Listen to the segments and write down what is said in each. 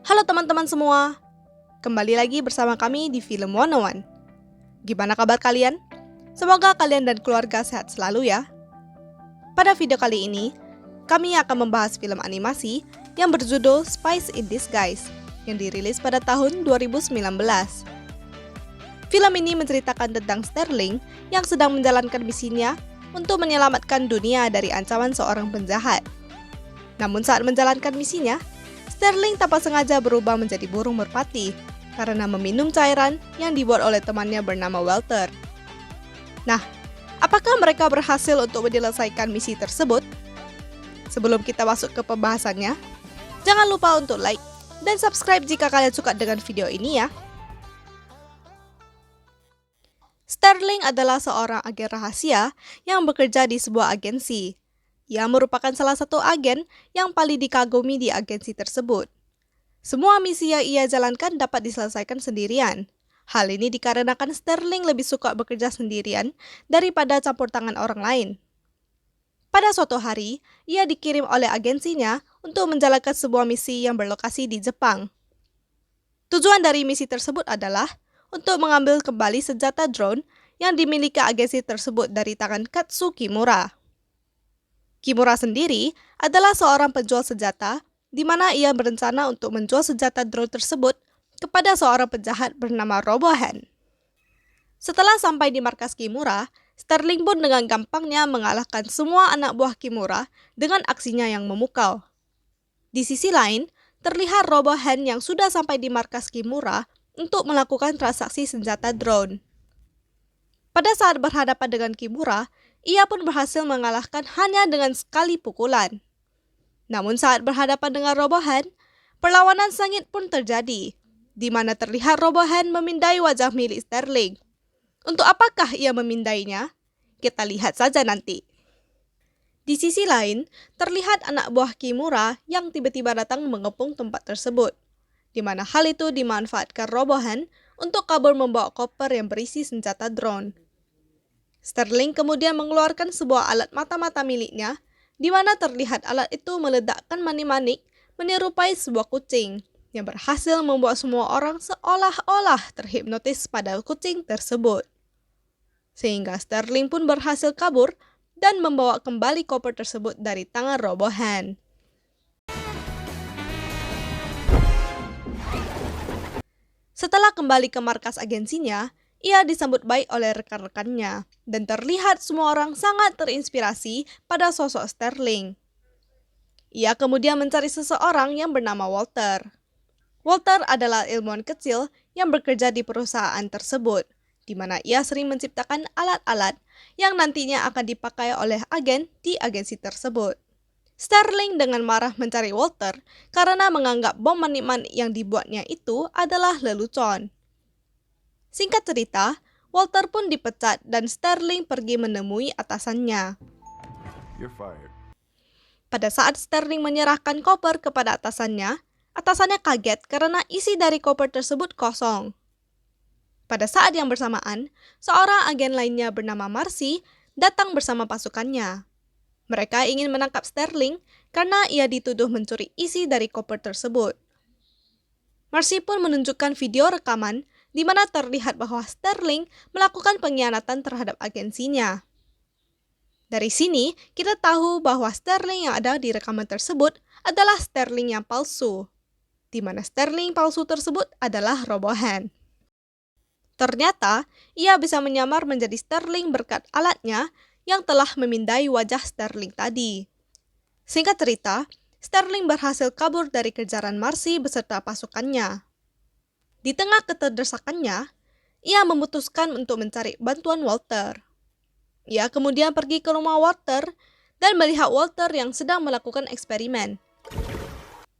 Halo teman-teman semua, kembali lagi bersama kami di Film 101. Gimana kabar kalian? Semoga kalian dan keluarga sehat selalu ya. Pada video kali ini, kami akan membahas film animasi yang berjudul Spies in Disguise yang dirilis pada tahun 2019. Film ini menceritakan tentang Sterling yang sedang menjalankan misinya untuk menyelamatkan dunia dari ancaman seorang penjahat. Namun saat menjalankan misinya, Sterling tanpa sengaja berubah menjadi burung merpati karena meminum cairan yang dibuat oleh temannya bernama Walter. Nah, apakah mereka berhasil untuk menyelesaikan misi tersebut? Sebelum kita masuk ke pembahasannya, jangan lupa untuk like dan subscribe jika kalian suka dengan video ini ya. Sterling adalah seorang agen rahasia yang bekerja di sebuah agensi. Ia merupakan salah satu agen yang paling dikagumi di agensi tersebut. Semua misi yang ia jalankan dapat diselesaikan sendirian. Hal ini dikarenakan Sterling lebih suka bekerja sendirian daripada campur tangan orang lain. Pada suatu hari, ia dikirim oleh agensinya untuk menjalankan sebuah misi yang berlokasi di Jepang. Tujuan dari misi tersebut adalah untuk mengambil kembali senjata drone yang dimiliki agensi tersebut dari tangan Katsu Kimura. Kimura sendiri adalah seorang penjual senjata, di mana ia berencana untuk menjual senjata drone tersebut kepada seorang penjahat bernama Robohan. Setelah sampai di markas Kimura, Sterling pun dengan gampangnya mengalahkan semua anak buah Kimura dengan aksinya yang memukau. Di sisi lain, terlihat Robohan yang sudah sampai di markas Kimura untuk melakukan transaksi senjata drone. Pada saat berhadapan dengan Kimura, ia pun berhasil mengalahkan hanya dengan sekali pukulan. Namun saat berhadapan dengan Robohan, perlawanan sengit pun terjadi, di mana terlihat Robohan memindai wajah milik Sterling. Untuk apakah ia memindainya? Kita lihat saja nanti. Di sisi lain, terlihat anak buah Kimura yang tiba-tiba datang mengepung tempat tersebut, di mana hal itu dimanfaatkan Robohan untuk kabur membawa koper yang berisi senjata drone. Sterling kemudian mengeluarkan sebuah alat mata-mata miliknya, di mana terlihat alat itu meledakkan manik-manik menyerupai sebuah kucing, yang berhasil membuat semua orang seolah-olah terhipnotis pada kucing tersebut. Sehingga Sterling pun berhasil kabur dan membawa kembali koper tersebut dari tangan Robohan. Setelah kembali ke markas agensinya, ia disambut baik oleh rekan-rekannya, dan terlihat semua orang sangat terinspirasi pada sosok Sterling. Ia kemudian mencari seseorang yang bernama Walter. Walter adalah ilmuwan kecil yang bekerja di perusahaan tersebut, di mana ia sering menciptakan alat-alat yang nantinya akan dipakai oleh agen di agensi tersebut. Sterling dengan marah mencari Walter karena menganggap bom manik-manik yang dibuatnya itu adalah lelucon. Singkat cerita, Walter pun dipecat dan Sterling pergi menemui atasannya. Pada saat Sterling menyerahkan koper kepada atasannya kaget karena isi dari koper tersebut kosong. Pada saat yang bersamaan, seorang agen lainnya bernama Marcy datang bersama pasukannya. Mereka ingin menangkap Sterling karena ia dituduh mencuri isi dari koper tersebut. Marcy pun menunjukkan video rekaman di mana terlihat bahwa Sterling melakukan pengkhianatan terhadap agensinya. Dari sini, kita tahu bahwa Sterling yang ada di rekaman tersebut adalah Sterling yang palsu, di mana Sterling palsu tersebut adalah Robohan. Ternyata, ia bisa menyamar menjadi Sterling berkat alatnya yang telah memindai wajah Sterling tadi. Singkat cerita, Sterling berhasil kabur dari kejaran Marcy beserta pasukannya. Di tengah keterdesakannya, ia memutuskan untuk mencari bantuan Walter. Ia kemudian pergi ke rumah Walter dan melihat Walter yang sedang melakukan eksperimen.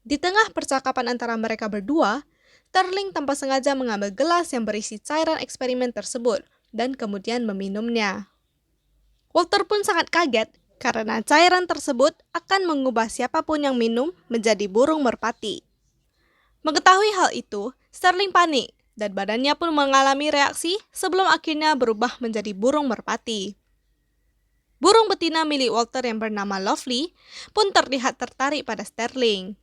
Di tengah percakapan antara mereka berdua, Sterling tanpa sengaja mengambil gelas yang berisi cairan eksperimen tersebut dan kemudian meminumnya. Walter pun sangat kaget karena cairan tersebut akan mengubah siapapun yang minum menjadi burung merpati. Mengetahui hal itu, Sterling panik dan badannya pun mengalami reaksi sebelum akhirnya berubah menjadi burung merpati. Burung betina milik Walter yang bernama Lovely pun terlihat tertarik pada Sterling.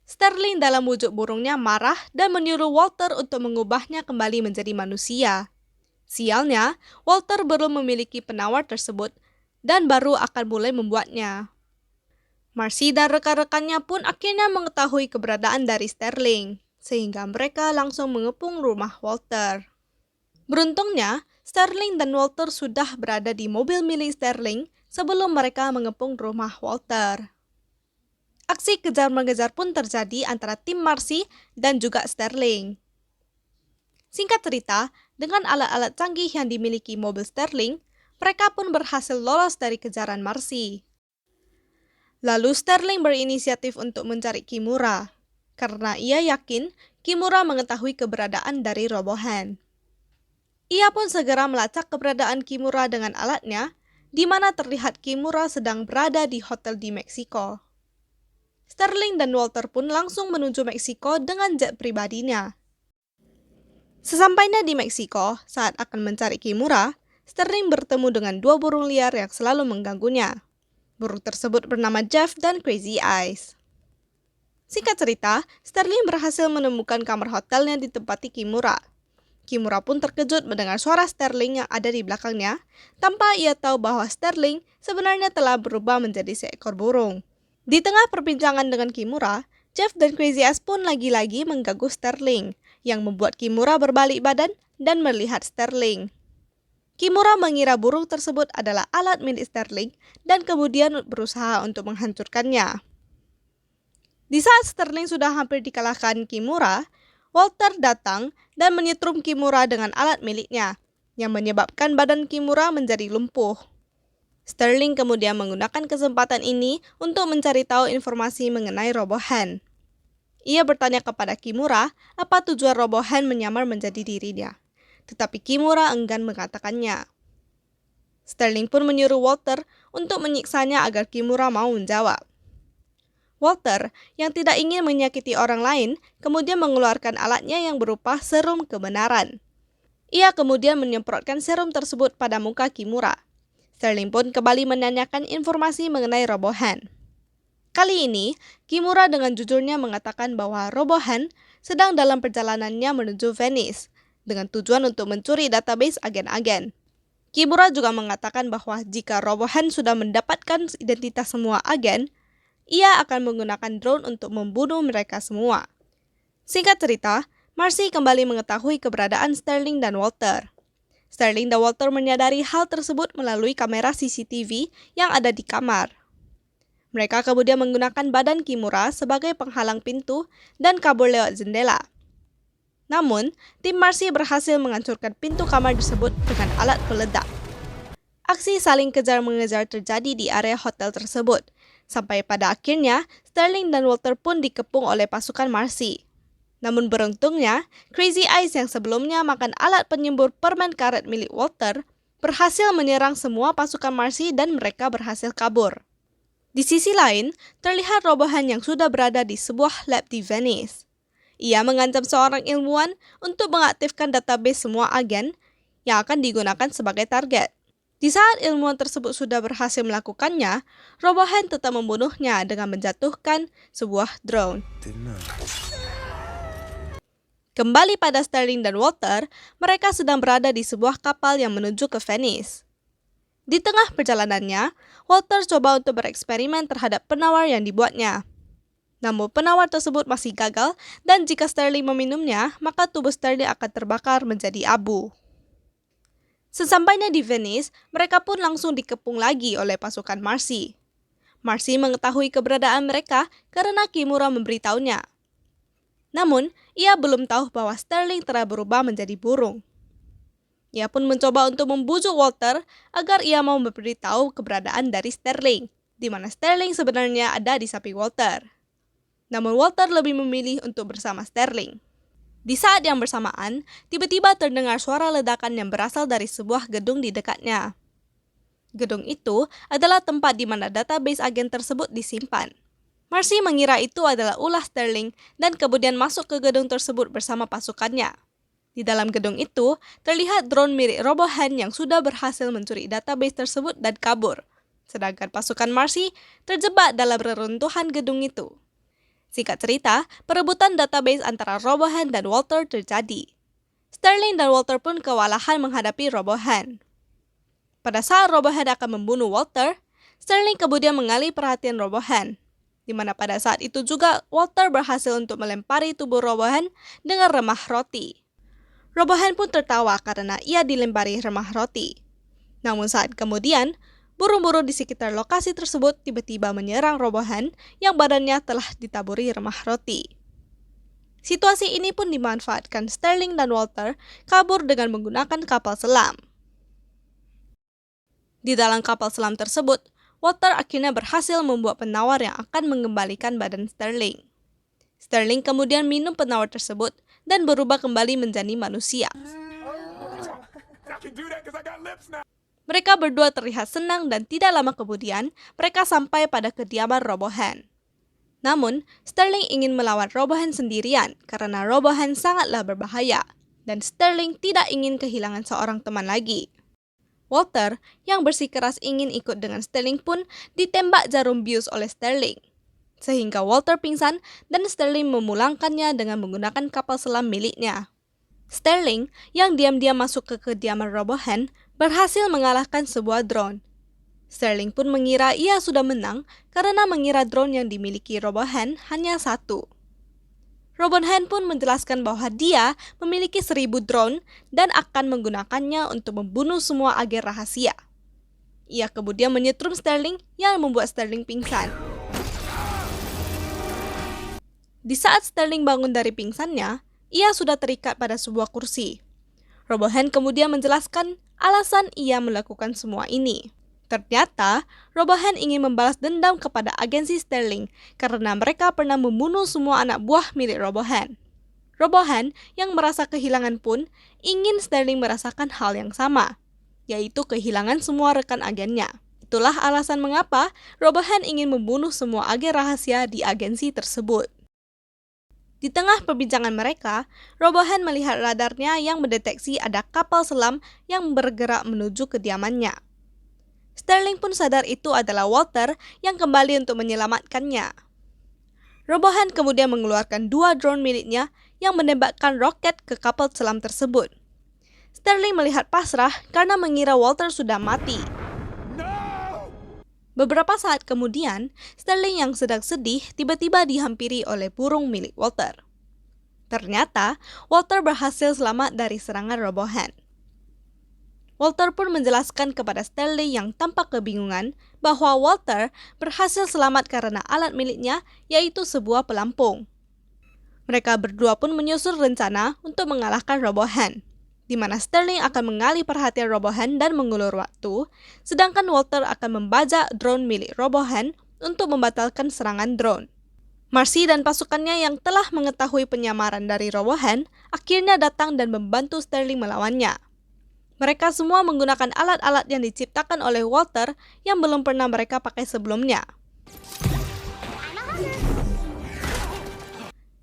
Sterling dalam wujud burungnya marah dan menyuruh Walter untuk mengubahnya kembali menjadi manusia. Sialnya, Walter belum memiliki penawar tersebut dan baru akan mulai membuatnya. Marcy dan rekan-rekannya pun akhirnya mengetahui keberadaan dari Sterling, sehingga mereka langsung mengepung rumah Walter. Beruntungnya, Sterling dan Walter sudah berada di mobil milik Sterling sebelum mereka mengepung rumah Walter. Aksi kejar-mengejar pun terjadi antara tim Marcy dan juga Sterling. Singkat cerita, dengan alat-alat canggih yang dimiliki mobil Sterling, mereka pun berhasil lolos dari kejaran Marcy. Lalu Sterling berinisiatif untuk mencari Kimura, karena ia yakin Kimura mengetahui keberadaan dari Robohan. Ia pun segera melacak keberadaan Kimura dengan alatnya, di mana terlihat Kimura sedang berada di hotel di Meksiko. Sterling dan Walter pun langsung menuju Meksiko dengan jet pribadinya. Sesampainya di Meksiko, saat akan mencari Kimura, Sterling bertemu dengan dua burung liar yang selalu mengganggunya. Burung tersebut bernama Jeff dan Crazy Eyes. Singkat cerita, Sterling berhasil menemukan kamar hotel yang ditempati Kimura. Kimura pun terkejut mendengar suara Sterling yang ada di belakangnya, tanpa ia tahu bahwa Sterling sebenarnya telah berubah menjadi seekor burung. Di tengah perbincangan dengan Kimura, Jeff dan Crazy Eyes pun lagi-lagi mengganggu Sterling, yang membuat Kimura berbalik badan dan melihat Sterling. Kimura mengira burung tersebut adalah alat milik Sterling dan kemudian berusaha untuk menghancurkannya. Di saat Sterling sudah hampir dikalahkan Kimura, Walter datang dan menyetrum Kimura dengan alat miliknya, yang menyebabkan badan Kimura menjadi lumpuh. Sterling kemudian menggunakan kesempatan ini untuk mencari tahu informasi mengenai Robohan. Ia bertanya kepada Kimura apa tujuan Robohan menyamar menjadi dirinya, tetapi Kimura enggan mengatakannya. Sterling pun menyuruh Walter untuk menyiksanya agar Kimura mau menjawab. Walter, yang tidak ingin menyakiti orang lain, kemudian mengeluarkan alatnya yang berupa serum kebenaran. Ia kemudian menyemprotkan serum tersebut pada muka Kimura. Sterling pun kembali menanyakan informasi mengenai Robohan. Kali ini, Kimura dengan jujurnya mengatakan bahwa Robohan sedang dalam perjalanannya menuju Venice, dengan tujuan untuk mencuri database agen-agen. Kimura juga mengatakan bahwa jika Robohan sudah mendapatkan identitas semua agen, ia akan menggunakan drone untuk membunuh mereka semua. Singkat cerita, Marcy kembali mengetahui keberadaan Sterling dan Walter. Sterling dan Walter menyadari hal tersebut melalui kamera CCTV yang ada di kamar. Mereka kemudian menggunakan badan Kimura sebagai penghalang pintu dan kabur lewat jendela. Namun, tim Marcy berhasil menghancurkan pintu kamar tersebut dengan alat peledak. Aksi saling kejar-mengejar terjadi di area hotel tersebut, sampai pada akhirnya Sterling dan Walter pun dikepung oleh pasukan Marcy. Namun beruntungnya, Crazy Eyes yang sebelumnya makan alat penyembur permen karet milik Walter berhasil menyerang semua pasukan Marcy dan mereka berhasil kabur. Di sisi lain, terlihat Robohan yang sudah berada di sebuah lab di Venice. Ia mengancam seorang ilmuwan untuk mengaktifkan database semua agen yang akan digunakan sebagai target. Di saat ilmuwan tersebut sudah berhasil melakukannya, Robohan tetap membunuhnya dengan menjatuhkan sebuah drone. Kembali pada Sterling dan Walter, mereka sedang berada di sebuah kapal yang menuju ke Venice. Di tengah perjalanannya, Walter coba untuk bereksperimen terhadap penawar yang dibuatnya. Namun penawar tersebut masih gagal dan jika Sterling meminumnya, maka tubuh Sterling akan terbakar menjadi abu. Sesampainya di Venice, mereka pun langsung dikepung lagi oleh pasukan Marcy. Marcy mengetahui keberadaan mereka karena Kimura memberitahunya. Namun, ia belum tahu bahwa Sterling telah berubah menjadi burung. Ia pun mencoba untuk membujuk Walter agar ia mau memberitahu keberadaan dari Sterling, di mana Sterling sebenarnya ada di samping Walter. Namun Walter lebih memilih untuk bersama Sterling. Di saat yang bersamaan, tiba-tiba terdengar suara ledakan yang berasal dari sebuah gedung di dekatnya. Gedung itu adalah tempat di mana database agen tersebut disimpan. Marcy mengira itu adalah ulah Sterling dan kemudian masuk ke gedung tersebut bersama pasukannya. Di dalam gedung itu, terlihat drone milik Robohan yang sudah berhasil mencuri database tersebut dan kabur. Sedangkan pasukan Marcy terjebak dalam reruntuhan gedung itu. Singkat cerita, perebutan database antara Robohan dan Walter terjadi. Sterling dan Walter pun kewalahan menghadapi Robohan. Pada saat Robohan akan membunuh Walter, Sterling kemudian mengalih perhatian Robohan, di mana pada saat itu juga Walter berhasil untuk melempari tubuh Robohan dengan remah roti. Robohan pun tertawa karena ia dilempari remah roti. Namun saat kemudian, burung-burung di sekitar lokasi tersebut tiba-tiba menyerang Robohan yang badannya telah ditaburi remah roti. Situasi ini pun dimanfaatkan Sterling dan Walter kabur dengan menggunakan kapal selam. Di dalam kapal selam tersebut, Walter akhirnya berhasil membuat penawar yang akan mengembalikan badan Sterling. Sterling kemudian minum penawar tersebut dan berubah kembali menjadi manusia. Mereka berdua terlihat senang dan tidak lama kemudian mereka sampai pada kediaman Robohan. Namun, Sterling ingin melawan Robohan sendirian karena Robohan sangatlah berbahaya dan Sterling tidak ingin kehilangan seorang teman lagi. Walter yang bersikeras ingin ikut dengan Sterling pun ditembak jarum bius oleh Sterling, sehingga Walter pingsan dan Sterling memulangkannya dengan menggunakan kapal selam miliknya. Sterling yang diam-diam masuk ke kediaman Robohan berhasil mengalahkan sebuah drone. Sterling pun mengira ia sudah menang karena mengira drone yang dimiliki Robohan hanya satu. Robohan pun menjelaskan bahwa dia memiliki 1000 drone dan akan menggunakannya untuk membunuh semua agen rahasia. Ia kemudian menyetrum Sterling yang membuat Sterling pingsan. Di saat Sterling bangun dari pingsannya, ia sudah terikat pada sebuah kursi. Robohan kemudian menjelaskan alasan ia melakukan semua ini. Ternyata, Robohan ingin membalas dendam kepada agensi Sterling karena mereka pernah membunuh semua anak buah milik Robohan. Robohan yang merasa kehilangan pun ingin Sterling merasakan hal yang sama, yaitu kehilangan semua rekan agennya. Itulah alasan mengapa Robohan ingin membunuh semua agen rahasia di agensi tersebut. Di tengah perbincangan mereka, Robohan melihat radarnya yang mendeteksi ada kapal selam yang bergerak menuju kediamannya. Sterling pun sadar itu adalah Walter yang kembali untuk menyelamatkannya. Robohan kemudian mengeluarkan 2 drone miliknya yang menembakkan roket ke kapal selam tersebut. Sterling melihat pasrah karena mengira Walter sudah mati. Beberapa saat kemudian, Sterling yang sedang sedih tiba-tiba dihampiri oleh burung milik Walter. Ternyata, Walter berhasil selamat dari serangan Robohan. Walter pun menjelaskan kepada Sterling yang tampak kebingungan bahwa Walter berhasil selamat karena alat miliknya, yaitu sebuah pelampung. Mereka berdua pun menyusun rencana untuk mengalahkan Robohan, di mana Sterling akan mengalih perhatian Robohan dan mengulur waktu, sedangkan Walter akan membajak drone milik Robohan untuk membatalkan serangan drone. Marcy dan pasukannya yang telah mengetahui penyamaran dari Robohan akhirnya datang dan membantu Sterling melawannya. Mereka semua menggunakan alat-alat yang diciptakan oleh Walter yang belum pernah mereka pakai sebelumnya.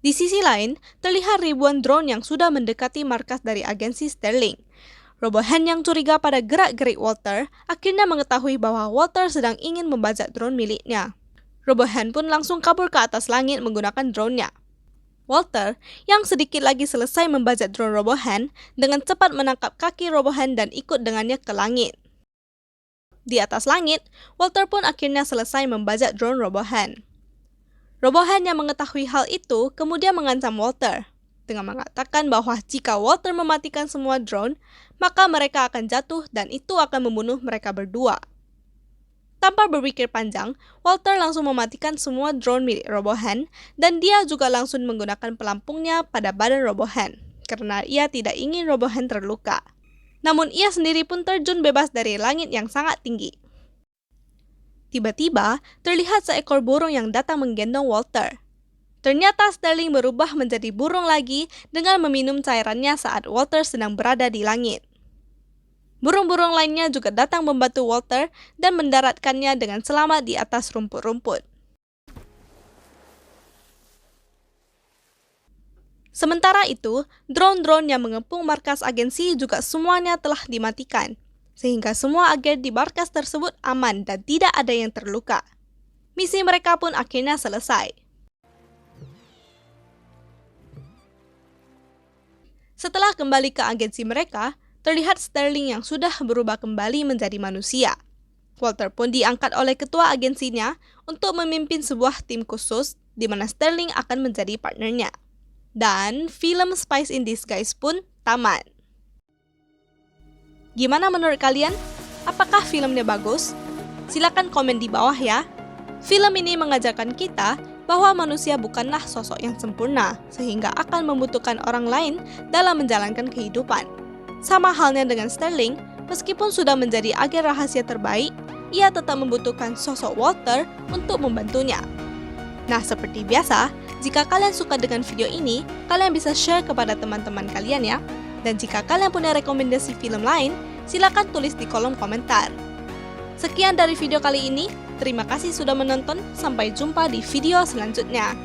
Di sisi lain, terlihat ribuan drone yang sudah mendekati markas dari agensi Sterling. Robohan yang curiga pada gerak-gerik Walter akhirnya mengetahui bahwa Walter sedang ingin membajak drone miliknya. Robohan pun langsung kabur ke atas langit menggunakan drone-nya. Walter, yang sedikit lagi selesai membajak drone Robohan, dengan cepat menangkap kaki Robohan dan ikut dengannya ke langit. Di atas langit, Walter pun akhirnya selesai membajak drone Robohan. Robohan yang mengetahui hal itu kemudian mengancam Walter, dengan mengatakan bahwa jika Walter mematikan semua drone, maka mereka akan jatuh dan itu akan membunuh mereka berdua. Tanpa berpikir panjang, Walter langsung mematikan semua drone milik Robohan dan dia juga langsung menggunakan pelampungnya pada badan Robohan karena ia tidak ingin Robohan terluka. Namun ia sendiri pun terjun bebas dari langit yang sangat tinggi. Tiba-tiba, terlihat seekor burung yang datang menggendong Walter. Ternyata Sterling berubah menjadi burung lagi dengan meminum cairannya saat Walter sedang berada di langit. Burung-burung lainnya juga datang membantu Walter dan mendaratkannya dengan selamat di atas rumput-rumput. Sementara itu, drone-drone yang mengepung markas agensi juga semuanya telah dimatikan, sehingga semua agen di markas tersebut aman dan tidak ada yang terluka. Misi mereka pun akhirnya selesai. Setelah kembali ke agensi mereka, terlihat Sterling yang sudah berubah kembali menjadi manusia. Walter pun diangkat oleh ketua agensinya untuk memimpin sebuah tim khusus di mana Sterling akan menjadi partnernya. Dan film Spies in Disguise pun tamat. Gimana menurut kalian? Apakah filmnya bagus? Silakan komen di bawah ya. Film ini mengajarkan kita bahwa manusia bukanlah sosok yang sempurna, sehingga akan membutuhkan orang lain dalam menjalankan kehidupan. Sama halnya dengan Sterling, meskipun sudah menjadi agen rahasia terbaik, ia tetap membutuhkan sosok Walter untuk membantunya. Nah, seperti biasa, jika kalian suka dengan video ini, kalian bisa share kepada teman-teman kalian ya. Dan jika kalian punya rekomendasi film lain, silakan tulis di kolom komentar. Sekian dari video kali ini, terima kasih sudah menonton, sampai jumpa di video selanjutnya.